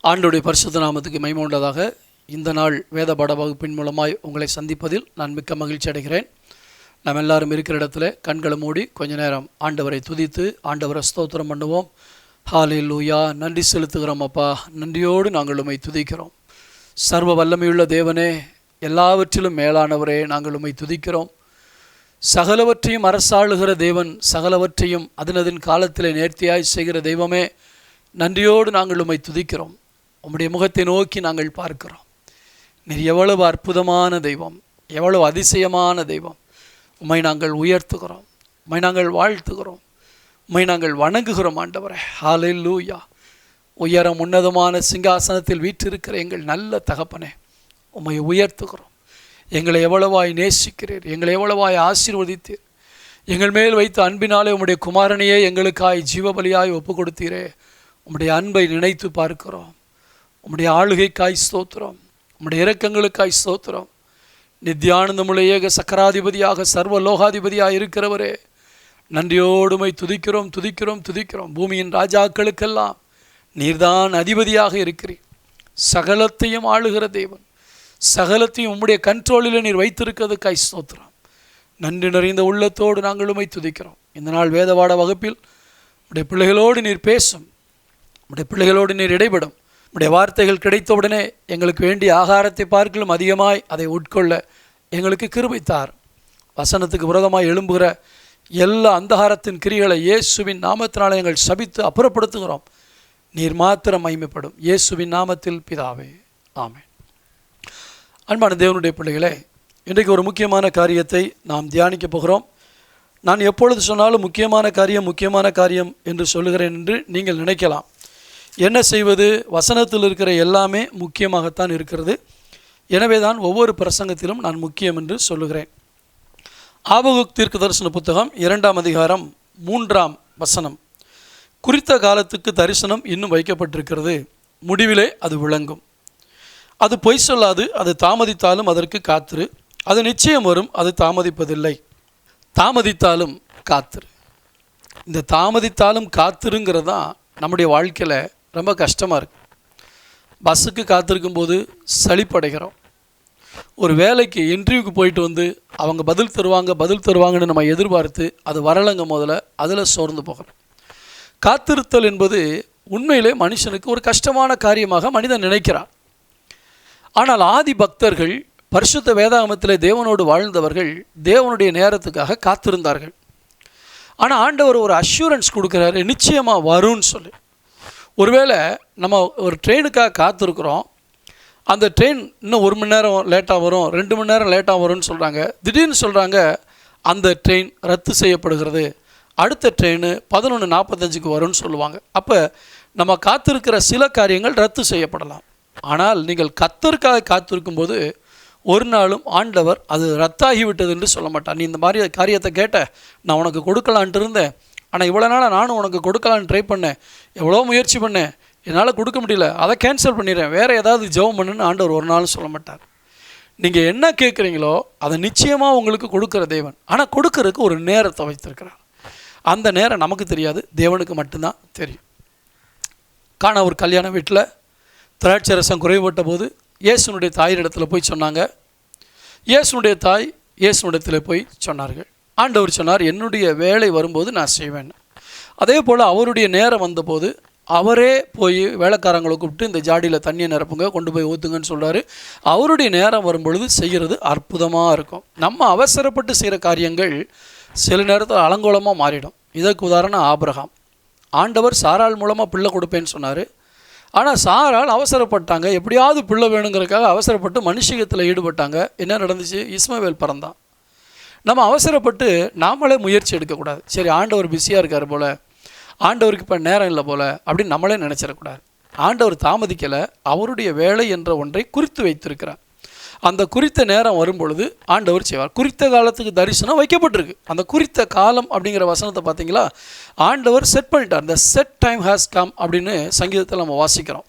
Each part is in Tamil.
ஆண்டவருடைய பரிசுத்த நாமத்துக்கு மகிமை உண்டதாக. இந்த நாள் வேத பாட வகுப்பின் மூலமாய் உங்களை சந்திப்பதில் நான் மிக்க மகிழ்ச்சி அடைகிறேன். நாம் எல்லாரும் இருக்கிற இடத்துல கண்களை மூடி கொஞ்ச நேரம் ஆண்டவரை துதித்து ஆண்டவரை ஸ்தோத்திரம் பண்ணுவோம். ஹல்லேலூயா, நன்றி செலுத்துகிறோம் அப்பா, நன்றியோடு நாங்கள் உம்மை துதிக்கிறோம். சர்வ வல்லமையுள்ள தேவனே, எல்லாவற்றிலும் மேலானவரே, நாங்கள் உம்மை துதிக்கிறோம். சகலவற்றையும் அரசாளுகிற தேவன், சகலவற்றையும் அதனதின் காலத்தில் நேர்த்தியாய் செய்கிற தெய்வமே, நன்றியோடு நாங்கள் உம்மை துதிக்கிறோம். உம்முடைய முகத்தை நோக்கி நாங்கள் பார்க்கிறோம். நீர் எவ்வளவு அற்புதமான தெய்வம், எவ்வளவு அதிசயமான தெய்வம். உம்மை நாங்கள் உயர்த்துகிறோம், உம்மை நாங்கள் வாழ்த்துகிறோம், உம்மை நாங்கள் வணங்குகிறோம் ஆண்டவரே. ஹல்லேலூயா. உயரம் உன்னதமான சிங்காசனத்தில் வீற்றிருக்கிற எங்கள் நல்ல தகப்பனே, உம்மை உயர்த்துகிறோம். எங்களை எவ்வளவாய் நேசிக்கிறீர், எங்களை எவ்வளவாய் ஆசீர்வதித்தீர். எங்கள் மேல் வைத்த அன்பினாலே உம்முடைய குமாரனையே எங்களுக்காய் ஜீவபலியாய் ஒப்பு கொடுத்தீரே. உம்முடைய அன்பை நினைத்து பார்க்கிறோம். உம்முடைய ஆளுகைக்காய் ஸ்தோத்திரம், உம்முடைய இரக்கங்களுக்காய் ஸ்தோத்திரம். நித்தியானந்தமுள்ள ஏக சக்கராதிபதியாக சர்வ லோகாதிபதியாக இருக்கிறவரே, நன்றியோடுமை துதிக்கிறோம் துதிக்கிறோம் துதிக்கிறோம். பூமியின் ராஜாக்களுக்கெல்லாம் நீர்தான் அதிபதியாக இருக்கிறீர். சகலத்தையும் ஆளுகிற தேவன், சகலத்தையும் உம்முடைய கண்ட்ரோலில் நீர் வைத்திருக்கிறதுக்காய் ஸ்தோத்திரம். நன்றி நிறைந்த உள்ளத்தோடு நாங்கள் உம்மை துதிக்கிறோம். இந்த நாள் வேதபாட வகுப்பில் உம்முடைய பிள்ளைகளோடு நீர் பேசும், உம்முடைய பிள்ளைகளோடு நீர் இடைபடும். உம்முடைய வார்த்தைகள் கிடைத்தவுடனே எங்களுக்கு வேண்டிய ஆகாரத்தை பார்க்கலும் அதிகமாய் அதை உட்கொள்ள எங்களுக்கு கிருபை தார். வசனத்துக்கு விரோதமாய் எழும்புகிற எல்லா அந்தகாரத்தின் கிரிகளை இயேசுவின் நாமத்தினாலே எங்கள் சபித்து அப்புறப்படுத்துகிறோம். நீர் மாத்திரம் மகிமைப்படும். இயேசுவின் நாமத்தில் பிதாவே, ஆமென். அன்பான தேவனுடைய பிள்ளைகளே, இன்றைக்கு ஒரு முக்கியமான காரியத்தை நாம் தியானிக்க போகிறோம். நான் எப்பொழுது சொன்னாலும் முக்கியமான காரியம் என்று சொல்லுகிறேன் என்று நீங்கள் நினைக்கலாம். என்ன செய்வது, வசனத்தில் இருக்கிற எல்லாமே முக்கியமாகத்தான் இருக்கிறது. எனவே தான் ஒவ்வொரு பிரசங்கத்திலும் நான் முக்கியம் என்று சொல்லுகிறேன். ஆபகுக் தீர்க்க தரிசன புத்தகம் 2ஆம் அதிகாரம் 3ஆம் வசனம். குறித்த காலத்துக்கு தரிசனம் இன்னும் வைக்கப்பட்டிருக்கிறது, முடிவிலே அது விளங்கும். அது பொய் சொல்லாது, அது தாமதித்தாலும் அதற்கு காத்திரு. அது நிச்சயம் வரும், அது தாமதிப்பதில்லை. தாமதித்தாலும் காத்திரு. இந்த தாமதித்தாலும் காத்திருங்கிறது தான் நம்முடைய வாழ்க்கையில் ரொம்ப கஷ்டமாக இருக்குது. பஸ்ஸுக்கு காத்திருக்கும்போது சலிப்படைகிறோம். ஒரு வேலைக்கு இன்டர்வியூக்கு போயிட்டு வந்து அவங்க பதில் தருவாங்கன்னு நம்ம எதிர்பார்த்து அது வரலங்க முதல்ல அதில் சோர்ந்து போகிறோம். காத்திருத்தல் என்பது உண்மையிலே மனுஷனுக்கு ஒரு கஷ்டமான காரியமாக மனிதன் நினைக்கிறான். ஆனால் ஆதி பக்தர்கள், பரிசுத்த வேதாகமத்தில் தேவனோடு வாழ்ந்தவர்கள் தேவனுடைய நேரத்துக்காக காத்திருந்தார்கள். ஆனால் ஆண்டவர் ஒரு அஷூரன்ஸ் கொடுக்குறாரு, நிச்சயமாக வரும்னு சொல்லி. ஒருவேளை நம்ம ஒரு ட்ரெயினுக்காக காத்திருக்கிறோம், அந்த ட்ரெயின் இன்னும் 1 மணி நேரம் லேட்டாக வரும், 2 மணி நேரம் லேட்டாக வரும்னு சொல்கிறாங்க. திடீர்னு சொல்கிறாங்க அந்த ட்ரெயின் ரத்து செய்யப்படுகிறது, அடுத்த ட்ரெயின் 11:45க்கு வரும்னு சொல்லுவாங்க. அப்போ நம்ம காத்திருக்கிற சில காரியங்கள் ரத்து செய்யப்படலாம். ஆனால் நீங்கள் கர்த்தருக்காக காத்திருக்கும்போது ஒரு நாளும் ஆண்டவர் அது ரத்தாகிவிட்டது என்று சொல்ல மாட்டார். நீ இந்த மாதிரி காரியத்தை கேட்ட, நான் உனக்கு கொடுக்கலான்ட்டு இருந்தேன், ஆனால் இவ்வளோ நாளாக நானும் உனக்கு கொடுக்கலான்னு ட்ரை பண்ணேன், எவ்வளோ முயற்சி பண்ணேன், என்னால் கொடுக்க முடியல, அதை கேன்சல் பண்ணிடுறேன், வேறு ஏதாவது ஜெபம் பண்ணுன்னு ஆண்டவர் ஒரு நாளும் சொல்ல மாட்டார். நீங்கள் என்ன கேட்குறீங்களோ அதை நிச்சயமாக உங்களுக்கு கொடுக்குற தேவன். ஆனால் கொடுக்கறதுக்கு ஒரு நேரத்தை வைத்திருக்கிறார். அந்த நேரம் நமக்கு தெரியாது, தேவனுக்கு மட்டும்தான் தெரியும். காண ஒரு கல்யாண வீட்டில் திராட்சை ரசம் குறைபட்ட போது இயேசுனுடைய தாயிடத்தில் போய் சொன்னாங்க. இயேசுனுடைய தாய் இயேசுனிடத்தில் போய் சொன்னார்கள். ஆண்டவர் சொன்னார், என்னுடைய வேலை வரும்போது நான் செய்வேன். அதே போல் அவருடைய நேரம் வந்தபோது அவரே போய் வேலைக்காரங்களை கூப்பிட்டு இந்த ஜாடியில் தண்ணியை நிரப்புங்க, கொண்டு போய் ஊற்றுங்கன்னு சொல்கிறாரு. அவருடைய நேரம் வரும்பொழுது செய்கிறது அற்புதமாக இருக்கும். நம்ம அவசரப்பட்டு செய்கிற காரியங்கள் சில நேரத்தில் அலங்கோலமாக மாறிடும். இதற்கு உதாரணம் ஆபிரகாம். ஆண்டவர் சாராள் மூலமாக பிள்ளை கொடுப்பேன்னு சொன்னார். ஆனால் சாராள் அவசரப்பட்டாங்க, எப்படியாவது பிள்ளை வேணுங்கிறதுக்காக அவசரப்பட்டு மனுஷிகத்தில் ஈடுபட்டாங்க. என்ன நடந்துச்சு? இஸ்மவேல் பிறந்தான். நம்ம அவசரப்பட்டு நாமளே முயற்சி எடுக்கக்கூடாது. சரி, ஆண்டவர் பிஸியாக இருக்கார் போல், ஆண்டவருக்கு இப்போ நேரம் இல்லை போல் அப்படின்னு நம்மளே நினச்சிடக்கூடாது. ஆண்டவர் தாமதிக்கலை, அவருடைய வேலை என்ற ஒன்றை குறித்து வைத்திருக்கிறார். அந்த குறித்த நேரம் வரும் பொழுது ஆண்டவர் செய்வார். குறித்த காலத்துக்கு தரிசனம் வைக்கப்பட்டிருக்கு. அந்த குறித்த காலம் அப்படிங்கிற வசனத்தை பார்த்தீங்களா, ஆண்டவர் செட் பண்ணிட்டார். இந்த செட் டைம் ஹேஸ் கம் அப்படின்னு சங்கீதத்தில் நம்ம வாசிக்கிறோம்.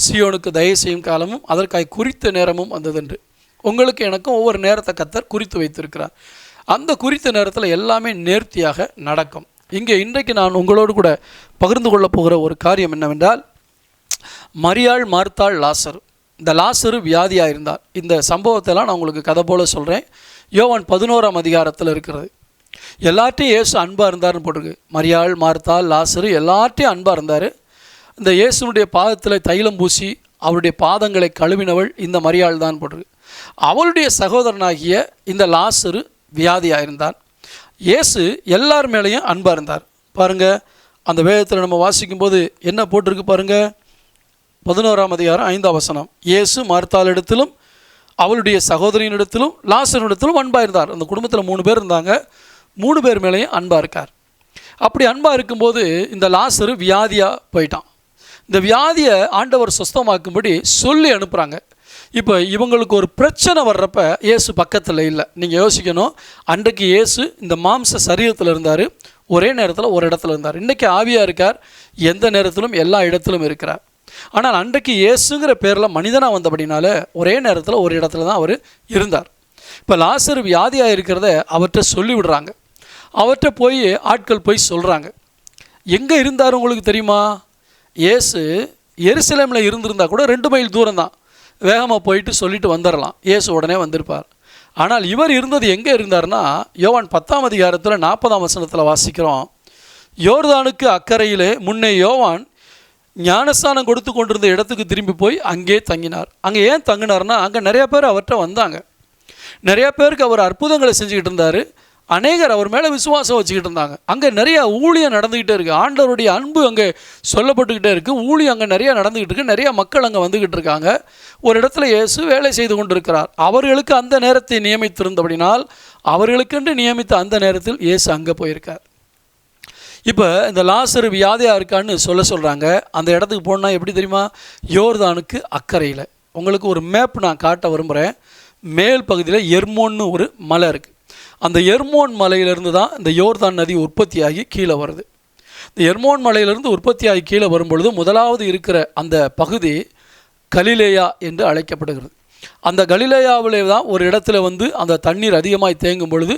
சியோனுக்கு தயவு செய்யும் காலமும் அதற்காக குறித்த நேரமும் வந்ததென்று. உங்களுக்கு எனக்கும் ஒவ்வொரு நேரத்தை கர்த்தர் குறித்து வைத்திருக்கிறார். அந்த குறித்த நேரத்தில் எல்லாமே நேர்த்தியாக நடக்கும். இங்கே இன்றைக்கு நான் உங்களோடு கூட பகிர்ந்து கொள்ளப் போகிற ஒரு காரியம் என்னவென்றால், மரியாள், மார்த்தாள், லாசரு. இந்த லாசரு வியாதியாக இருந்தார். இந்த சம்பவத்தெல்லாம் நான் உங்களுக்கு கதை போல் சொல்கிறேன். யோவான் 11ஆம் அதிகாரத்தில் இருக்கிறது. எல்லார்ட்டையும் இயேசு அன்பாக இருந்தார்னு போட்டிருக்கு. மரியாள், மார்த்தாள், லாசரு எல்லார்ட்டையும் அன்பாக இருந்தார். இந்த இயேசுனுடைய பாதத்தில் தைலம் பூசி அவருடைய பாதங்களை கழுவினவள் இந்த மரியாள் தான் போட்டிருக்கு. அவளுடைய சகோதரனாகிய இந்த லாசரு வியாதியாக இருந்தார். இயேசு எல்லார் மேலேயும் அன்பாக இருந்தார். பாருங்கள், அந்த வேதத்தில் நம்ம வாசிக்கும்போது என்ன போட்டிருக்கு பாருங்கள். 11ஆம் அதிகாரம் 5ஆம் வசனம். இயேசு மார்த்தாளிடத்திலும் அவளுடைய சகோதரியினிடத்திலும் லாசரிடத்திலும் அன்பாக இருந்தார். அந்த குடும்பத்தில் 3 பேர் இருந்தாங்க. 3 பேர் மேலேயும் அன்பாக இருக்கார். அப்படி அன்பாக இருக்கும்போது இந்த லாசரு வியாதியாக போயிட்டான். இந்த வியாதியை ஆண்டவர் சுஸ்தமாக்கும்படி சொல்லி அனுப்புகிறாங்க. இப்போ இவங்களுக்கு ஒரு பிரச்சனை வர்றப்ப இயேசு பக்கத்தில் இல்லை. நீங்கள் யோசிக்கணும், அன்றைக்கு இயேசு இந்த மாம்ச சரீரத்தில் இருந்தார், ஒரே நேரத்தில் ஒரு இடத்துல இருந்தார். இன்றைக்கி ஆவியாக இருக்கார், எந்த நேரத்திலும் எல்லா இடத்திலும் இருக்கிறார். ஆனால் அன்றைக்கு இயேசுங்கிற பேரில் மனிதனாக வந்தபடினால ஒரே நேரத்தில் ஒரு இடத்துல தான் அவர் இருந்தார். இப்போ லாசரு வியாதியாக இருக்கிறத அவர்கிட்ட சொல்லிவிடுறாங்க. அவர்கிட்ட போய் ஆட்கள் போய் சொல்கிறாங்க. எங்கே இருந்தார் உங்களுக்கு தெரியுமா? இயேசு எருசலேமில் இருந்திருந்தால் கூட 2 மைல் தூரம் தான், வேகமாக போயிட்டு சொல்லிட்டு வந்துடலாம், இயேசு உடனே வந்திருப்பார். ஆனால் இவர் இருந்தது எங்கே இருந்தார்னா, யோவான் 10ஆம் அதிகாரத்தில் 40ஆம் வசனத்தில் வாசிக்கிறோம். யோர்தானுக்கு அக்கறையிலே முன்னே யோவான் ஞானஸ்தானம் கொடுத்து கொண்டிருந்த இடத்துக்கு திரும்பி போய் அங்கே தங்கினார். அங்கே ஏன் தங்கினார்னா, அங்கே நிறையா பேர் அவர்கிட்ட வந்தாங்க. நிறையா பேருக்கு அவர் அற்புதங்களை செஞ்சுக்கிட்டு இருந்தார். அநேகர் அவர் மேலே விசுவாசம் வச்சுக்கிட்டு இருந்தாங்க. அங்கே நிறையா ஊழியம் நடந்துக்கிட்டே இருக்குது. ஆண்டவருடைய அன்பு அங்கே சொல்லப்பட்டுக்கிட்டே இருக்குது. ஊழியம் அங்கே நிறையா நடந்துக்கிட்டு இருக்குது. நிறையா மக்கள் அங்கே வந்துக்கிட்டு இருக்காங்க. ஒரு இடத்துல இயேசு வேலை செய்து கொண்டிருக்கிறார். அவர்களுக்கு அந்த நேரத்தை நியமித்திருந்தபடினால் அவர்களுக்கென்று நியமித்த அந்த நேரத்தில் இயேசு அங்கே போயிருக்கார். இப்போ இந்த லாசரு வியாதியாக இருக்கான்னு சொல்கிறாங்க. அந்த இடத்துக்கு போனால் எப்படி தெரியுமா? யோர்தானுக்கு அக்கறையில். உங்களுக்கு ஒரு மேப் நான் காட்ட விரும்புகிறேன். மேல் பகுதியில் எர்மோன்னு ஒரு மலை இருக்குது. அந்த எர்மோன் மலையிலிருந்து தான் இந்த யோர்தான் நதி உற்பத்தியாகி கீழே வருது. இந்த எர்மோன் மலையிலிருந்து உற்பத்தியாகி கீழே வரும்பொழுது முதலாவது இருக்கிற அந்த பகுதி கலிலேயா என்று அழைக்கப்படுகிறது. அந்த கலிலேயாவிலே தான் ஒரு இடத்துல அந்த தண்ணீர் அதிகமாய் தேங்கும் பொழுது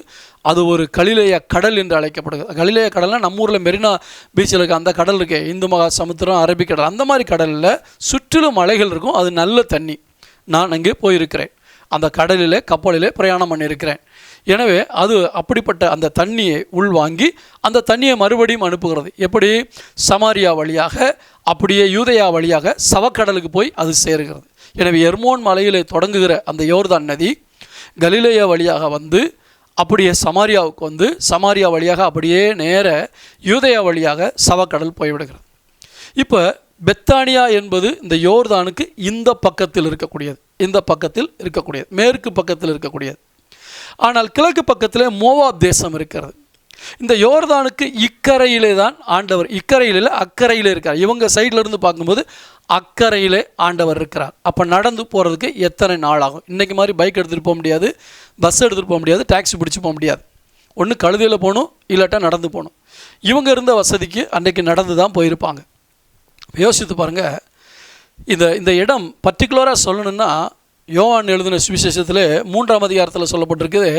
அது ஒரு கலிலேயா கடல் என்று அழைக்கப்படுகிறது. கலிலேயா கடல்னால் நம்ம ஊரில் மெரினா பீச்சில் இருக்க அந்த கடல் இருக்கே, இந்து மகா சமுத்திரம், அரபிக்கடல், அந்த மாதிரி கடலில் சுற்றிலும் மலைகள் இருக்கும். அது நல்ல தண்ணி. நான் அங்கே போயிருக்கிறேன். அந்த கடலிலே கப்பலிலே பிரயாணம் பண்ணியிருக்கிறேன். எனவே அது அப்படிப்பட்ட அந்த தண்ணியை உள்வாங்கி அந்த தண்ணியை மறுபடியும் அனுப்புகிறது. எப்படி? சமாரியா வழியாக, அப்படியே யூதேயா வழியாக சவக்கடலுக்கு போய் அது சேருகிறது. எனவே எர்மோன் மலையிலே தொடங்குகிற அந்த யோர்தான் நதி கலிலேயா வழியாக அப்படியே சமாரியாவுக்கு சமாரியா வழியாக அப்படியே நேர யூதேயா வழியாக சவக்கடல் போய்விடுகிறது. இப்போ பெத்தானியா என்பது இந்த யோர்தானுக்கு இந்த பக்கத்தில் இருக்கக்கூடியது, மேற்கு பக்கத்தில் இருக்கக்கூடியது. ஆனால் கிழக்கு பக்கத்தில் மோவாப் தேசம் இருக்கிறது. இந்த யோர்தானுக்கு இக்கரையிலே தான் ஆண்டவர், இக்கரையில் அக்கறையில் இருக்கார். இவங்க சைடில் இருந்து பார்க்கும்போது அக்கறையிலே ஆண்டவர் இருக்கிறார். அப்போ நடந்து போகிறதுக்கு எத்தனை நாள் ஆகும்? இன்றைக்கி மாதிரி பைக் எடுத்துகிட்டு போக முடியாது, பஸ் எடுத்துகிட்டு போக முடியாது, டாக்ஸி பிடிச்சி போக முடியாது. ஒன்று கழுதையில் போகணும், இல்லாட்டா நடந்து போகணும். இவங்க இருந்த வசதிக்கு அன்றைக்கி நடந்து தான் போயிருப்பாங்க. யோசித்து பாருங்கள். இந்த இடம் பர்டிகுலராக சொல்லணுன்னா, யோவான் எழுதின சுவிசேஷத்தில் 3ஆம் அதிகாரத்தில் சொல்லப்பட்டிருக்குது,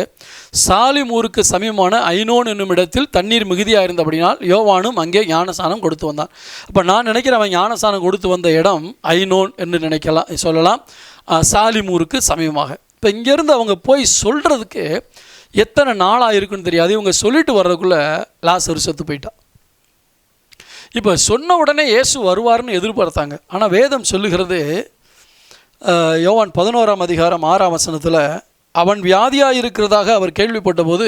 சாலிம் ஊருக்கு சமீபமான ஐனோன் என்னும் இடத்தில் தண்ணீர் மிகுதியாக இருந்தபடினால் யோவானும் அங்கே ஞானசானம் கொடுத்து வந்தான். அப்போ நான் நினைக்கிறேன் அவன் ஞானசானம் கொடுத்து வந்த இடம் ஐனோன் என்று சொல்லலாம், சாலிம் ஊருக்கு சமீபமாக. இப்போ இங்கேருந்து அவங்க போய் சொல்கிறதுக்கு எத்தனை நாளாக இருக்குன்னு தெரியாது. இவங்க சொல்லிட்டு வர்றதுக்குள்ளே லாசரு செத்து போயிட்டான். இப்போ சொன்ன உடனே இயேசு வருவார்னு எதிர்பார்த்தாங்க. ஆனால் வேதம் சொல்லுகிறது, யோவான் 11ஆம் அதிகாரம் 6ஆம் வசனத்தில், அவன் வியாதியாக இருக்கிறதாக அவர் கேள்விப்பட்ட போது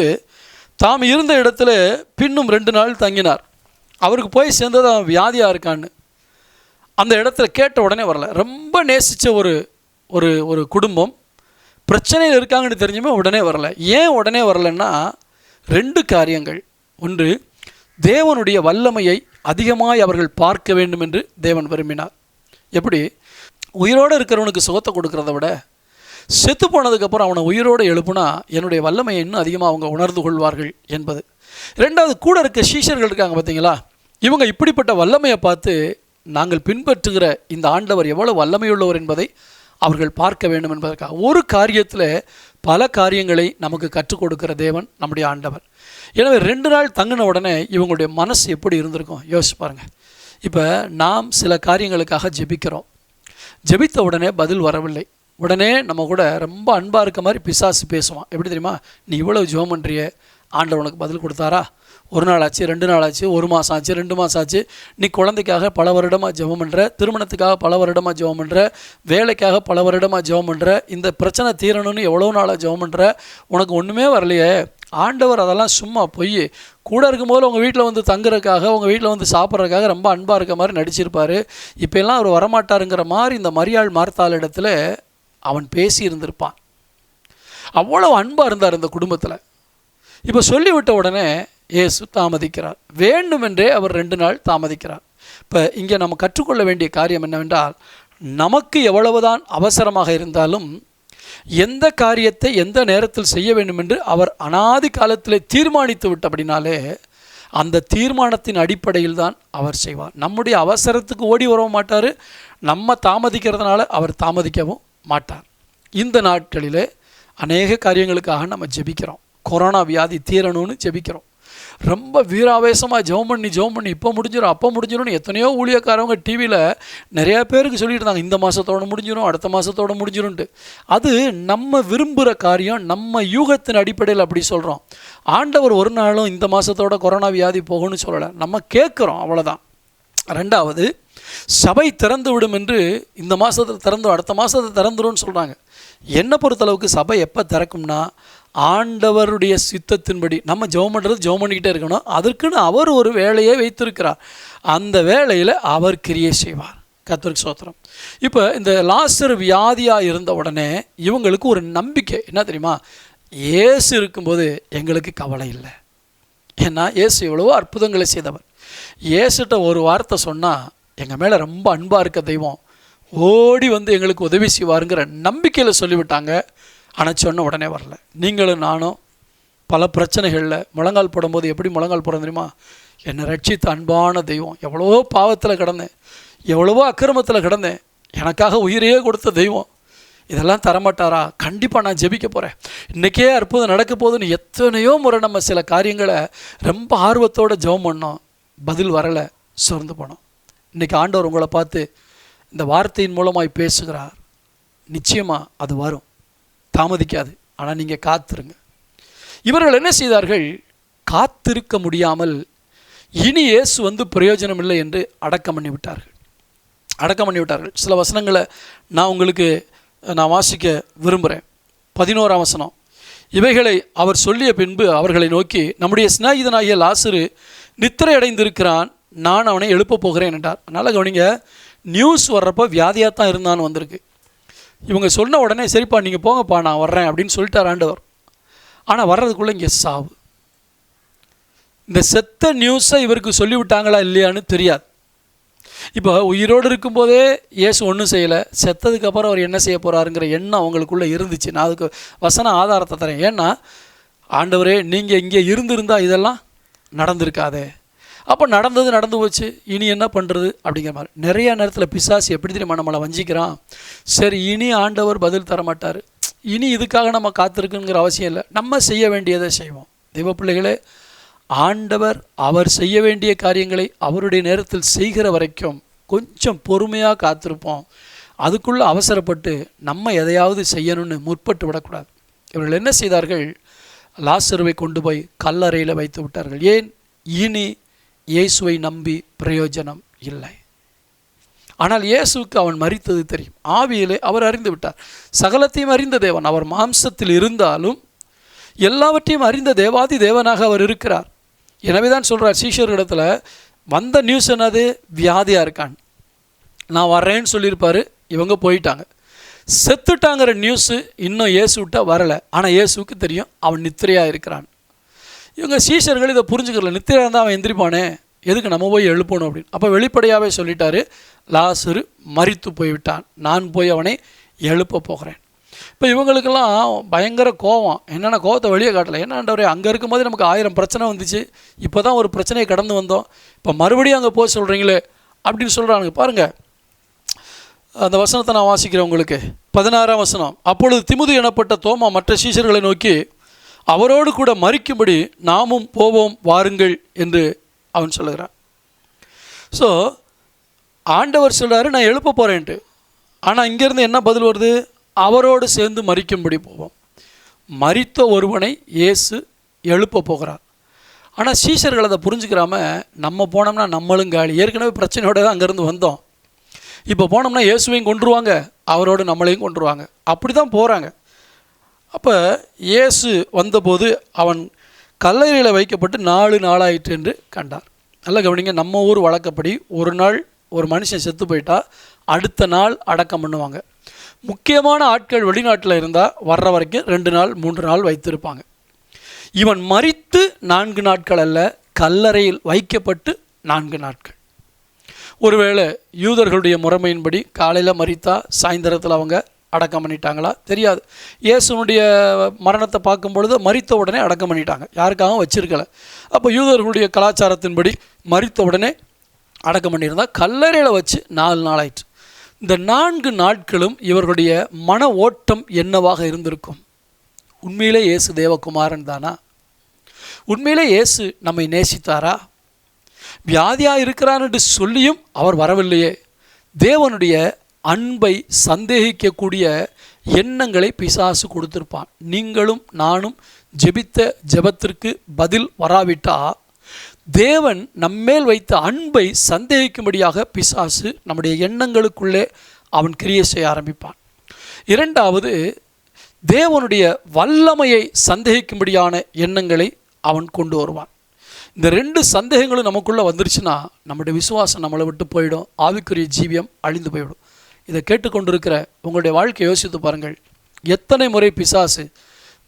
தாம் இருந்த இடத்துல பின்னும் 2 நாள் தங்கினார். அவருக்கு போய் சேர்ந்தது அவன் வியாதியாக இருக்கான்னு. அந்த இடத்துல கேட்ட உடனே வரல. ரொம்ப நேசித்த ஒரு குடும்பம் பிரச்சனையில் இருக்காங்கன்னு தெரிஞ்சுமே உடனே வரல. ஏன் உடனே வரலன்னா 2 காரியங்கள். ஒன்று, தேவனுடைய வல்லமையை அதிகமாய் அவர்கள் பார்க்க வேண்டும் என்று தேவன் விரும்பினார். எப்படி? உயிரோடு இருக்கிறவனுக்கு சுகத்தை கொடுக்கறத விட செத்து போனதுக்கப்புறம் அவனை உயிரோடு எழுப்புனா என்னுடைய வல்லமையை இன்னும் அதிகமாக அவங்க உணர்ந்து கொள்வார்கள் என்பது. ரெண்டாவது, கூட இருக்க சீஷர்கள் இருக்காங்க பார்த்தீங்களா, இவங்க இப்படிப்பட்ட வல்லமையை பார்த்து நாங்கள் பின்பற்றுகிற இந்த ஆண்டவர் எவ்வளவு வல்லமையுள்ளவர் என்பதை அவர்கள் பார்க்க வேண்டும் என்பதற்காக ஒரு காரியத்தில் பல காரியங்களை நமக்கு கற்றுக் கொடுக்கிற தேவன் நம்முடைய ஆண்டவர். எனவே 2 நாள் தங்கின உடனே இவங்களுடைய மனசு எப்படி இருந்திருக்கும் யோசிச்சு பாருங்கள். இப்போ நாம் சில காரியங்களுக்காக ஜெபிக்கிறோம், ஜெபித்த உடனே பதில் வரவில்லை. உடனே நம்ம கூட ரொம்ப அன்பாக இருக்க மாதிரி பிசாசு பேசுவான். எப்படி தெரியுமா, நீ இவ்வளவு ஜெபம் பண்ணுறிய, ஆண்டவர் உனக்கு பதில் கொடுத்தாரா? 1 நாள் ஆச்சு, 2 நாள் ஆச்சு, 1 மாதம் ஆச்சு, 2 மாதம் ஆச்சு, நீ குழந்தைக்காக பல வருடமாக ஜெபம் பண்ணுற, திருமணத்துக்காக பல வருடமாக ஜெபம் பண்ணுற, வேலைக்காக பல வருடமாக ஜெபம் பண்ணுற, இந்த பிரச்சனை தீரணும்னு எவ்வளோ நாளாக ஜெபம் பண்ணுற, உனக்கு ஒன்றுமே வரலையே. ஆண்டவர் அதெல்லாம் சும்மா பொய். கூட இருக்கும்போது உங்கள் வீட்டில் வந்து தங்குறதுக்காக, உங்கள் வீட்டில் வந்து சாப்பிட்றதுக்காக ரொம்ப அன்பாக இருக்க மாதிரி நடிச்சிருப்பார். இப்போல்லாம் அவர் வரமாட்டாருங்கிற மாதிரி இந்த மரியாள் மார்த்தாள் இடத்துல அவன் பேசி இருந்திருப்பான். அவ்வளோ அன்பாக இருந்தார் இந்த குடும்பத்தில். இப்போ சொல்லிவிட்ட உடனே இயேசு தாமதிக்கிறார். வேண்டுமென்றே அவர் 2 நாள் தாமதிக்கிறார். இப்போ இங்கே நம்ம கற்றுக்கொள்ள வேண்டிய காரியம் என்னவென்றால், நமக்கு எவ்வளவுதான் அவசரமாக இருந்தாலும் எந்த காரியத்தை எந்த நேரத்தில் செய்ய வேண்டும் என்று அவர் அனாதி காலத்தில் தீர்மானித்து விட்டபடினாலே அந்த தீர்மானத்தின் அடிப்படையில் தான் அவர் செய்வார். நம்முடைய அவசரத்துக்கு ஓடி வரவும் மாட்டார், நம்ம தாமதிக்கிறதுனால அவர் தாமதிக்கவும் மாட்டார். இந்த நாட்களிலே அநேக காரியங்களுக்காக நம்ம ஜெபிக்கிறோம். கொரோனா வியாதி தீரணும்னு ஜெபிக்கிறோம். ரொம்ப வீராவேசமாக ஜெபம் பண்ணி இப்போ முடிஞ்சிடும் அப்போ முடிஞ்சிடும்னு எத்தனையோ ஊழியக்காரவங்க டிவியில் நிறையா பேருக்கு சொல்லிட்டு இருந்தாங்க, இந்த மாதத்தோடு முடிஞ்சிடும், அடுத்த மாதத்தோடு முடிஞ்சிடும்ட்டு. அது நம்ம விரும்புகிற காரியம், நம்ம யூகத்தின் அடிப்படையில் அப்படி சொல்கிறோம். ஆண்டவர் ஒரு நாளும் இந்த மாதத்தோட கொரோனா வியாதி போகும்னு சொல்லலை, நம்ம கேட்குறோம், அவ்வளோதான். ரெண்டாவது, சபை திறந்து விடும் என்று இந்த மாதத்தில் திறந்துடும், அடுத்த மாதத்தை திறந்துடும்னு சொல்கிறாங்க. என்னை பொறுத்தளவுக்கு சபை எப்போ திறக்கும்னா, ஆண்டவருடைய சித்தத்தின்படி நம்ம ஜெபம் பண்ணுறது ஜெபம் பண்ணிக்கிட்டே இருக்கணும். அதற்குன்னு அவர் ஒரு வேலையை வைத்திருக்கிறார், அந்த வேலையில் அவர் கிரியை செய்வார். கர்த்தருக்கு ஸ்தோத்திரம். இப்போ இந்த லாசர் வியாதியாக இருந்த உடனே இவங்களுக்கு ஒரு நம்பிக்கை என்ன தெரியுமா, இயேசு இருக்கும்போது எங்களுக்கு கவலை இல்லை. ஏன்னா இயேசு எவ்வளவோ அற்புதங்களை செய்தவர். இயேசுகிட்ட ஒரு வார்த்தை சொன்னால் எங்கள் மேலே ரொம்ப அன்பாக இருக்க தெய்வம் ஓடி வந்து எங்களுக்கு உதவி செய்வாருங்கிற நம்பிக்கையில் சொல்லிவிட்டாங்க. ஆனால் சொன்ன உடனே வரல. நீங்களும் நானும் பல பிரச்சனைகளில் முழங்கால் போடும்போது எப்படி முழங்கால் போட தெரியுமா, என்னை ரட்சித்த அன்பான தெய்வம், எவ்வளவோ பாவத்தில் கிடந்தேன், எவ்வளவோ அக்கிரமத்தில் கிடந்தேன், எனக்காக உயிரையே கொடுத்த தெய்வம் இதெல்லாம் தரமாட்டாரா? கண்டிப்பாக நான் ஜெபிக்க போகிறேன், இன்றைக்கே அற்புதம் நடக்க போதுன்னு எத்தனையோ முறை நம்ம சில காரியங்களை ரொம்ப ஆர்வத்தோடு ஜெபம் பண்ணோம், பதில் வரலை, சோர்ந்து போனோம். இன்றைக்கி ஆண்டவர் உங்களை பார்த்து இந்த வார்த்தையின் மூலமாய் பேசுகிறார். நிச்சயமாக அது வரும், தாமதிக்காது. ஆனால் நீங்கள் காத்திருங்க. இவர்கள் என்ன செய்தார்கள், காத்திருக்க முடியாமல் இனி இயேசு வந்து பிரயோஜனம் இல்லை என்று அடக்கம் பண்ணி விட்டார்கள். சில வசனங்களை நான் உங்களுக்கு வாசிக்க விரும்புகிறேன். 11ஆம் வசனம். இவைகளை அவர் சொல்லிய பின்பு அவர்களை நோக்கி, நம்முடைய சிநேகிதனாகிய லாசரு நித்திரை அடைந்திருக்கிறான், நான் அவனை எழுப்ப போகிறேன் என்றார். அதனால் கவனிங்க, நியூஸ் வர்றப்போ வியாதியாக தான் இருந்தான்னு வந்திருக்கு. இவங்க சொன்ன உடனே சரிப்பா நீங்கள் போங்கப்பா நான் வர்றேன் அப்படின்னு சொல்லிட்டார் ஆண்டவர். ஆனால் வர்றதுக்குள்ளே இங்கே சாவு. இந்த செத்த நியூஸை இவருக்கு சொல்லிவிட்டாங்களா இல்லையான்னு தெரியாது. இப்போ உயிரோடு இருக்கும்போதே இயேசு ஒன்றும் செய்யலை, செத்ததுக்கப்புறம் அவர் என்ன செய்ய போகிறாருங்கிற எண்ணம் அவங்களுக்குள்ளே இருந்துச்சு. நான் அதுக்கு வசன ஆதாரத்தை தரேன். ஏன்னா ஆண்டவரே நீங்கள் இங்கே இருந்திருந்தால் இதெல்லாம் நடந்திருக்காதே, அப்போ நடந்து போச்சு, இனி என்ன பண்ணுறது அப்படிங்கிற மாதிரி. நிறைய நேரத்தில் பிசாசு எப்படி தெரியுமா நம்மளை வஞ்சிக்கிறான். சரி, இனி ஆண்டவர் பதில் தர மாட்டார், இனி இதுக்காக நம்ம காத்திருக்குங்கிற அவசியம் இல்லை, நம்ம செய்ய வேண்டியதை செய்வோம். தெய்வ பிள்ளைகளே, ஆண்டவர் அவர் செய்ய வேண்டிய காரியங்களை அவருடைய நேரத்தில் செய்கிற வரைக்கும் கொஞ்சம் பொறுமையாக காத்திருப்போம். அதுக்குள்ளே அவசரப்பட்டு நம்ம எதையாவது செய்யணும்னு முற்பட்டு விடக்கூடாது. இவர்கள் என்ன செய்தார்கள், லாசருவை கொண்டு போய் கல்லறையில் வைத்து விட்டார்கள். ஏன், இனி இயேசுவை நம்பி பிரயோஜனம் இல்லை. ஆனால் இயேசுவுக்கு அவன் மரித்தது தெரியும், ஆவியிலே அவர் அறிந்து விட்டார். சகலத்தையும் அறிந்த தேவன், அவர் மாம்சத்தில் இருந்தாலும் எல்லாவற்றையும் அறிந்த தேவாதி தேவனாக அவர் இருக்கிறார். எனவே தான் சொல்கிறார் சீஷர்களிடத்தில், வந்த நியூஸ் என்னது, வியாதியாக இருக்கான், நான் வர்றேன்னு சொல்லியிருப்பார், இவங்க போயிட்டாங்க. செத்துட்டாங்கிற நியூஸு இன்னும் இயேசுவிட்ட வரலை. ஆனால் இயேசுவுக்கு தெரியும் அவன் நித்திரையாக இருக்கிறான். இவங்க சீஷர்கள் இதை புரிஞ்சுக்கல, நித்திரையாக இருந்தால் அவன் எந்திரிப்பானே, எதுக்கு நம்ம போய் எழுப்பணும் அப்படின்னு. அப்போ வெளிப்படையாகவே சொல்லிட்டாரு, லாசரு மரித்து போய்விட்டான், நான் போய் அவனை எழுப்ப போகிறேன். இப்போ இவங்களுக்கெல்லாம் பயங்கர கோவம். என்னென்ன கோவத்தை வெளியே காட்டலை. என்ன ஆண்டவரே, அங்கே இருக்கும்போது நமக்கு 1000 பிரச்சனை வந்துச்சு, இப்போ தான் ஒரு பிரச்சனையை கடந்து வந்தோம், இப்போ மறுபடியும் அங்கே போக சொல்கிறீங்களே அப்படின்னு சொல்கிறானுங்க. பாருங்கள், அந்த வசனத்தை நான் வாசிக்கிறேன் உங்களுக்கு. 16ஆம் வசனம். அப்பொழுது திமுது எனப்பட்ட தோமா மற்ற சீஷர்களை நோக்கி, அவரோடு கூட மரிக்கும்படி நாமும் போவோம் வாருங்கள் என்று அவன் சொல்லுகிறான். ஸோ ஆண்டவர் சொல்கிறாரு, நான் எழுப்ப போகிறேன்ட்டு. ஆனால் இங்கேருந்து என்ன பதில் வருது? அவரோடு சேர்ந்து மரிக்கும்படி போவோம். மரித்த ஒருவனை இயேசு எழுப்ப போகிறார். ஆனால் சீஷர்கள் அதை புரிஞ்சுக்கிறாம, நம்ம போனோம்னா நம்மளும் காலி, ஏற்கனவே பிரச்சனையோட தான் அங்கேருந்து வந்தோம், இப்போ போனோம்னா இயேசுவையும் கொண்டுருவாங்க, அவரோடு நம்மளையும் கொண்டுருவாங்க, அப்படி தான் போகிறாங்க. அப்போ இயேசு வந்தபோது அவன் கல்லறையில் வைக்கப்பட்டு 4 நாளாயிற்று என்று கண்டார். நல்லா கவனிங்க, நம்ம ஊர் வழக்கப்படி ஒரு நாள் ஒரு மனுஷன் செத்து போயிட்டா அடுத்த நாள் அடக்கம் பண்ணுவாங்க. முக்கியமான ஆட்கள் வெளிநாட்டில் இருந்தால் வர்ற வரைக்கும் 2 நாள் 3 நாள் வைத்திருப்பாங்க. இவன் மரித்து 4 நாட்கள் அல்ல, கல்லறையில் வைக்கப்பட்டு 4 நாட்கள். ஒருவேளை யூதர்களுடைய முறைமையின்படி காலையில் மரித்தா சாயந்தரத்தில் அவங்க அடக்கம் பண்ணிட்டாங்களா தெரியாது. இயேசுனுடைய மரணத்தை பார்க்கும் பொழுது மரித்த உடனே அடக்கம் பண்ணிட்டாங்க, யாருக்காகவும் வச்சிருக்கலை. அப்போ யூதர்களுடைய கலாச்சாரத்தின்படி மரித்த உடனே அடக்கம் பண்ணியிருந்தால் கல்லறையில் வச்சு 4 நாளாயிற்று. இந்த 4 நாட்களும் இவர்களுடைய மன ஓட்டம் என்னவாக இருந்திருக்கும்? உண்மையிலே இயேசு தேவகுமாரன் தானா? உண்மையிலே இயேசு நம்மை நேசித்தாரா? வியாதியாக இருக்கிறான் என்று சொல்லியும் அவர் வரவில்லையே. தேவனுடைய அன்பை சந்தேகிக்கக்கூடிய எண்ணங்களை பிசாசு கொடுத்திருப்பான். நீங்களும் நானும் ஜெபித்த ஜெபத்திற்கு பதில் வராவிட்டால் தேவன் நம்மேல் வைத்த அன்பை சந்தேகிக்கும்படியாக பிசாசு நம்முடைய எண்ணங்களுக்குள்ளே அவன் கிரியை செய்ய ஆரம்பிப்பான். 2வது, தேவனுடைய வல்லமையை சந்தேகிக்கும்படியான எண்ணங்களை அவன் கொண்டு வருவான். இந்த 2 சந்தேகங்களும் நமக்குள்ளே வந்துருச்சுன்னா நம்முடைய விசுவாசம் நம்மளை விட்டு போயிடும், ஆவிக்குரிய ஜீவியம் அழிந்து போயிடும். இதை கேட்டுக்கொண்டிருக்கிற உங்களுடைய வாழ்க்கையை யோசித்து பாருங்கள். எத்தனை முறை பிசாசு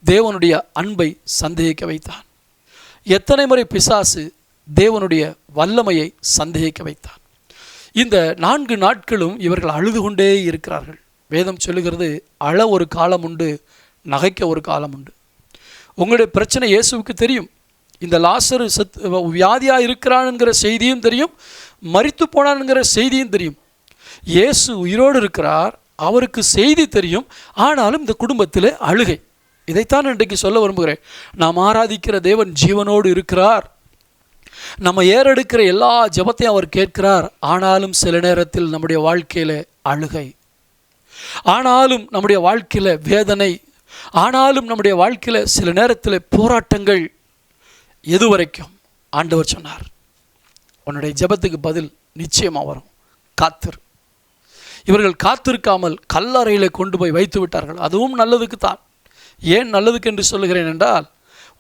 தேவனுடைய அன்பை சந்தேகிக்க வைத்தான்? எத்தனை முறை பிசாசு தேவனுடைய வல்லமையை சந்தேகிக்க வைத்தான்? இந்த 4 நாட்களும் இவர்கள் அழுது கொண்டே இருக்கிறார்கள். வேதம் சொல்லுகிறது, அழ ஒரு காலம் உண்டு, நகைக்க ஒரு காலம் உண்டு. உங்களுடைய பிரச்சனை இயேசுவுக்கு தெரியும். இந்த லாசரு வியாதியாக இருக்கிறான்ங்கிற செய்தியும் தெரியும், மரித்து போனான்ங்கிற செய்தியும் தெரியும். இயேசு உயிரோடு இருக்கிறார், அவருக்கு செய்தி தெரியும். ஆனாலும் இந்த குடும்பத்தில் அழுகை. இதைத்தான் இன்றைக்கு சொல்ல விரும்புகிறேன். நாம் ஆராதிக்கிற தேவன் ஜீவனோடு இருக்கிறார், நம்ம ஏறெடுக்கிற எல்லா ஜெபத்தையும் அவர் கேட்கிறார். ஆனாலும் சில நேரத்தில் நம்முடைய வாழ்க்கையில் அழுகை, ஆனாலும் நம்முடைய வாழ்க்கையில் வேதனை, ஆனாலும் நம்முடைய வாழ்க்கையில் சில நேரத்தில் போராட்டங்கள். எது வரைக்கும்? ஆண்டவர் சொன்னார், உன்னுடைய ஜெபத்துக்கு பதில் நிச்சயமாக வரும், காத்திரு. இவர்கள் காத்திருக்காமல் கல்லறையில் கொண்டு போய் வைத்து விட்டார்கள். அதுவும் நல்லதுக்கு தான். ஏன் நல்லதுக்கு என்று சொல்லுகிறேன் என்றால்,